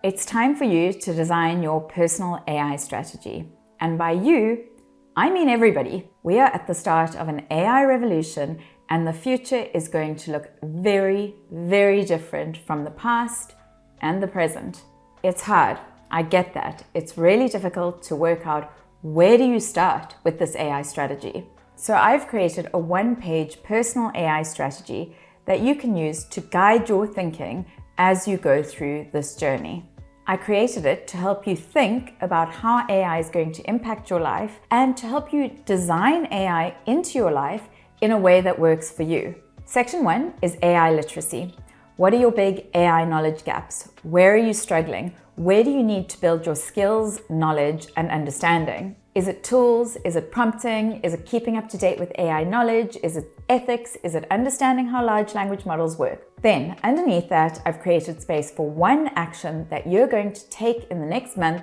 It's time for you to design your personal AI strategy. And by you, I mean everybody. We are at the start of an AI revolution, and the future is going to look very, very different from the past and the present. It's hard, I get that. It's really difficult to work out where do you start with this AI strategy. So I've created a one-page personal AI strategy that you can use to guide your thinking as you go through this journey. I created it to help you think about how AI is going to impact your life and to help you design AI into your life in a way that works for you. Section 1 is AI literacy. What are your big AI knowledge gaps? Where are you struggling? Where do you need to build your skills, knowledge, and understanding? Is it tools? Is it prompting? Is it keeping up to date with AI knowledge? Is it ethics? Is it understanding how large language models work? Then, underneath that, I've created space for one action that you're going to take in the next month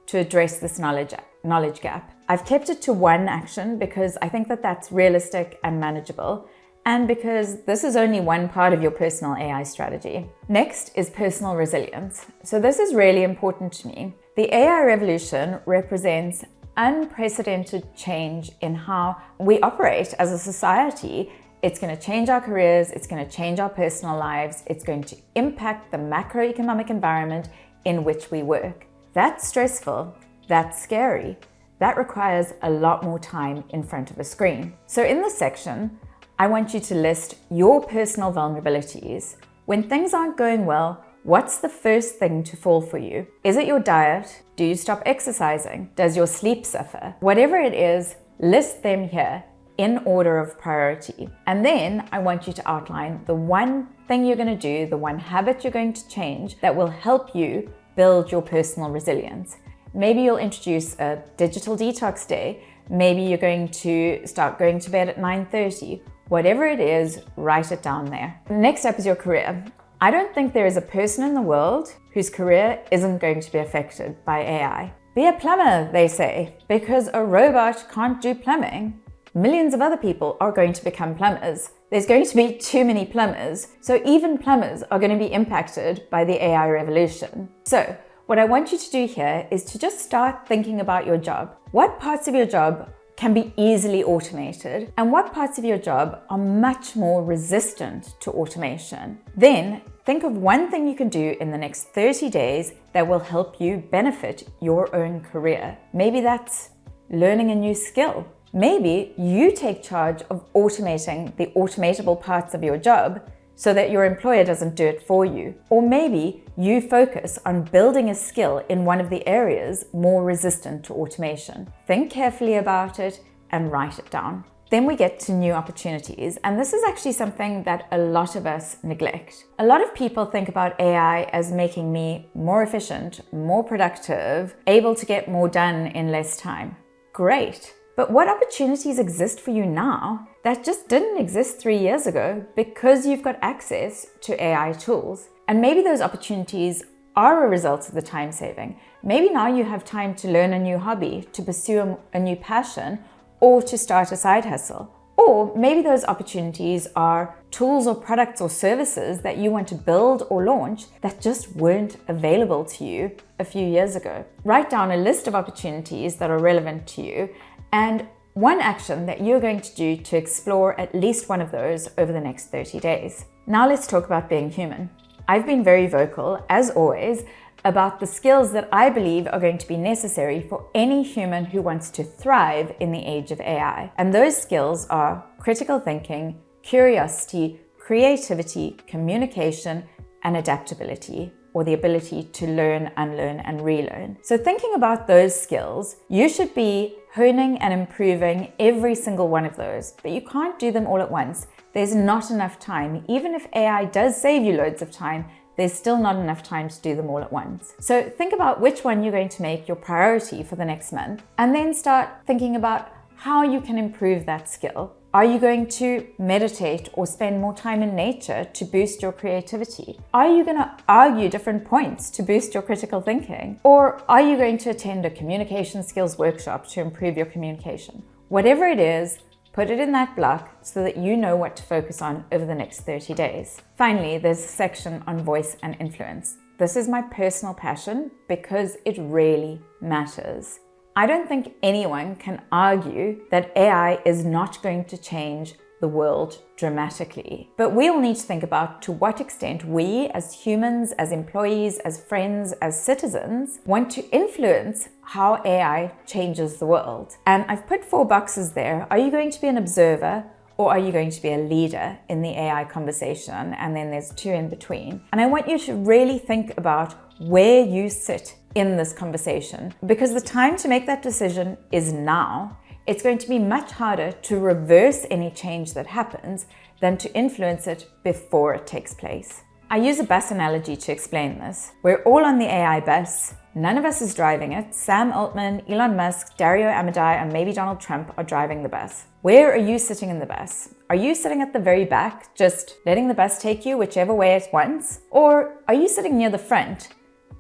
to address this knowledge gap. I've kept it to one action because I think that that's realistic and manageable, and because this is only one part of your personal AI strategy. Next is personal resilience. So this is really important to me. The AI revolution represents unprecedented change in how we operate as a society. It's going to change our careers, it's going to change our personal lives, it's going to impact the macroeconomic environment in which we work. That's stressful, that's scary, that requires a lot more time in front of a screen. So in this section, I want you to list your personal vulnerabilities. When things aren't going well, what's the first thing to fall for you? Is it your diet? Do you stop exercising? Does your sleep suffer? Whatever it is, list them here in order of priority. And then I want you to outline the one thing you're going to do, the one habit you're going to change that will help you build your personal resilience. Maybe you'll introduce a digital detox day. Maybe you're going to start going to bed at 9:30. Whatever it is, write it down there. Next up is your career. I don't think there is a person in the world whose career isn't going to be affected by AI. Be a plumber, they say, because a robot can't do plumbing. Millions of other people are going to become plumbers. There's going to be too many plumbers, so even plumbers are going to be impacted by the AI revolution. So, what I want you to do here is to just start thinking about your job. What parts of your job can be easily automated, and what parts of your job are much more resistant to automation? Then think of one thing you can do in the next 30 days that will help you benefit your own career. Maybe that's learning a new skill. Maybe you take charge of automating the automatable parts of your job so that your employer doesn't do it for you. Or maybe you focus on building a skill in one of the areas more resistant to automation. Think carefully about it and write it down. Then we get to new opportunities, and this is actually something that a lot of us neglect. A lot of people think about AI as making me more efficient, more productive, able to get more done in less time. Great. But what opportunities exist for you now that just didn't exist 3 years ago because you've got access to AI tools? And maybe those opportunities are a result of the time saving. Maybe now you have time to learn a new hobby, to pursue a new passion, or to start a side hustle. Or maybe those opportunities are tools or products or services that you want to build or launch that just weren't available to you a few years ago. Write down a list of opportunities that are relevant to you and one action that you're going to do to explore at least one of those over the next 30 days. Now let's talk about being human. I've been very vocal, as always, about the skills that I believe are going to be necessary for any human who wants to thrive in the age of AI. And those skills are critical thinking, curiosity, creativity, communication, and adaptability, or the ability to learn, unlearn, and relearn. So thinking about those skills, you should be honing and improving every single one of those, but you can't do them all at once. There's not enough time. Even if AI does save you loads of time, there's still not enough time to do them all at once. So think about which one you're going to make your priority for the next month, and then start thinking about how you can improve that skill. Are you going to meditate or spend more time in nature to boost your creativity? Are you going to argue different points to boost your critical thinking? Or are you going to attend a communication skills workshop to improve your communication? Whatever it is, put it in that block so that you know what to focus on over the next 30 days. Finally, there's a section on voice and influence. This is my personal passion because it really matters. I don't think anyone can argue that AI is not going to change the world dramatically. But we all need to think about to what extent we as humans, as employees, as friends, as citizens want to influence how AI changes the world. And I've put 4 boxes there. Are you going to be an observer or are you going to be a leader in the AI conversation? And then there's 2 in between. And I want you to really think about where you sit in this conversation, because the time to make that decision is now. It's going to be much harder to reverse any change that happens than to influence it before it takes place. I use a bus analogy to explain this. We're all on the AI bus. None of us is driving it. Sam Altman, Elon Musk, Dario Amodei, and maybe Donald Trump are driving the bus. Where are you sitting in the bus? Are you sitting at the very back, just letting the bus take you whichever way it wants? Or are you sitting near the front,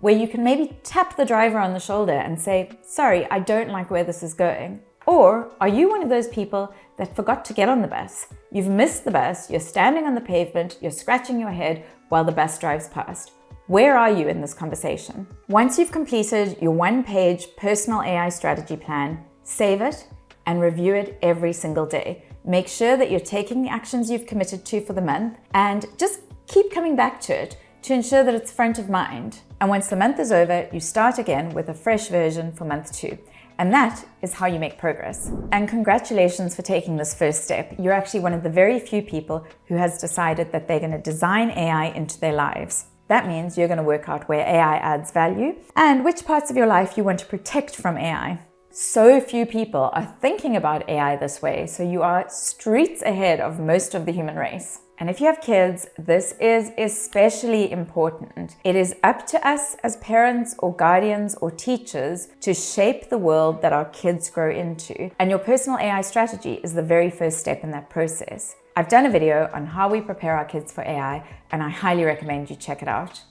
where you can maybe tap the driver on the shoulder and say, sorry, I don't like where this is going? Or are you one of those people that forgot to get on the bus? You've missed the bus, you're standing on the pavement, you're scratching your head while the bus drives past. Where are you in this conversation? Once you've completed your 1-page personal AI strategy plan, save it and review it every single day. Make sure that you're taking the actions you've committed to for the month and just keep coming back to it to ensure that it's front of mind. And once the month is over, you start again with a fresh version for month 2. And that is how you make progress. And congratulations for taking this first step. You're actually one of the very few people who has decided that they're going to design AI into their lives. That means you're going to work out where AI adds value and which parts of your life you want to protect from AI. So few people are thinking about AI this way, so you are streets ahead of most of the human race. And if you have kids, this is especially important. It is up to us as parents or guardians or teachers to shape the world that our kids grow into. And your personal AI strategy is the very first step in that process. I've done a video on how we prepare our kids for AI, and I highly recommend you check it out.